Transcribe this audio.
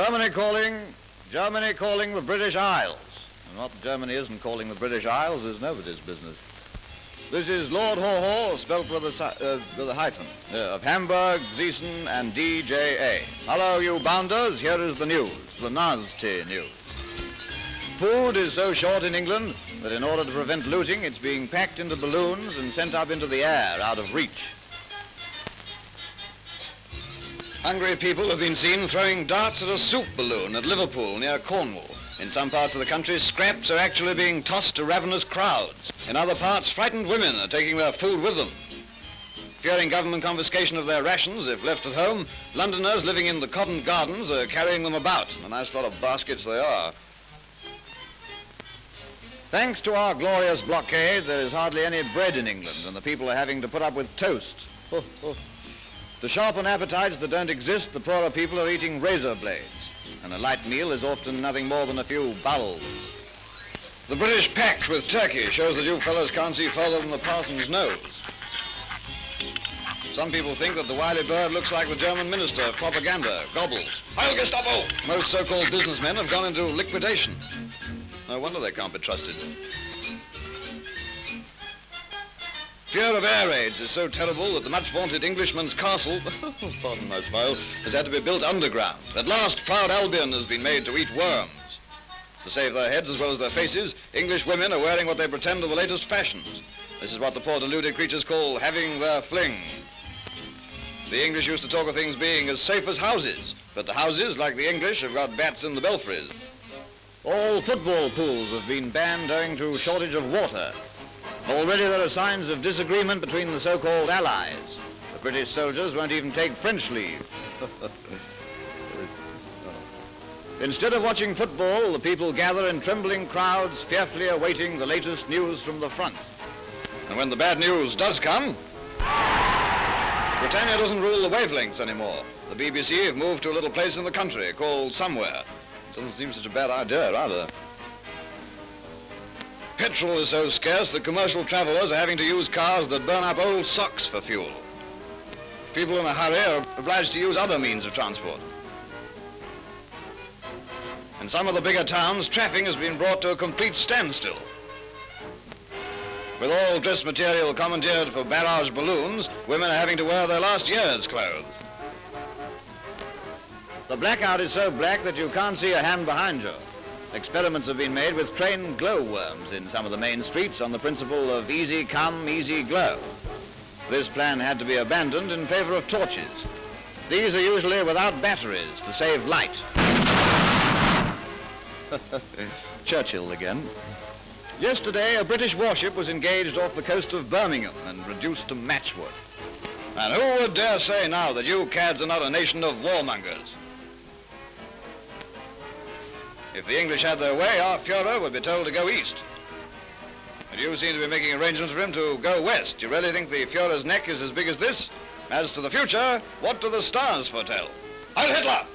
Germany calling the British Isles. And what Germany isn't calling the British Isles is nobody's business. This is Lord Haw-Haw, spelt with a hyphen, of Hamburg, Gießen, and DJA. Hello, you bounders. Here is the news, the nasty news. Food is so short in England that in order to prevent looting, it's being packed into balloons and sent up into the air out of reach. Hungry people have been seen throwing darts at a soup balloon at Liverpool near Cornwall. In some parts of the country, scraps are actually being tossed to ravenous crowds. In other parts, frightened women are taking their food with them. Fearing government confiscation of their rations if left at home, Londoners living in the Covent Gardens are carrying them about. A nice lot of baskets they are. Thanks to our glorious blockade, there is hardly any bread in England, and the people are having to put up with toast. To sharpen appetites that don't exist, the poorer people are eating razor blades, and a light meal is often nothing more than a few bowels. The British pact with Turkey shows that you fellows can't see further than the parson's nose. Some people think that the wily bird looks like the German minister of propaganda, Goebbels. Heil Gestapo! Most so-called businessmen have gone into liquidation. No wonder they can't be trusted. Fear of air raids is so terrible that the much-vaunted Englishman's castle, pardon my smile, has had to be built underground. At last, proud Albion has been made to eat worms. To save their heads as well as their faces, English women are wearing what they pretend are the latest fashions. This is what the poor deluded creatures call having their fling. The English used to talk of things being as safe as houses, but the houses, like the English, have got bats in the belfries. All football pools have been banned owing to shortage of water. Already there are signs of disagreement between the so-called allies. The British soldiers won't even take French leave. Instead of watching football, the people gather in trembling crowds, fearfully awaiting the latest news from the front. And when the bad news does come, Britannia doesn't rule the wavelengths anymore. The BBC have moved to a little place in the country called Somewhere. Doesn't seem such a bad idea, either. Petrol is so scarce that commercial travelers are having to use cars that burn up old socks for fuel. People in a hurry are obliged to use other means of transport. In some of the bigger towns, traffic has been brought to a complete standstill. With all dress material commandeered for barrage balloons, women are having to wear their last year's clothes. The blackout is so black that you can't see a hand behind you. Experiments have been made with trained glowworms in some of the main streets on the principle of easy come, easy glow. This plan had to be abandoned in favor of torches. These are usually without batteries to save light. Churchill again. Yesterday, a British warship was engaged off the coast of Birmingham and reduced to matchwood. And who would dare say now that you cads are not a nation of warmongers? If the English had their way, our Führer would be told to go east. But you seem to be making arrangements for him to go west. You really think the Führer's neck is as big as this? As to the future, what do the stars foretell? Heil Hitler!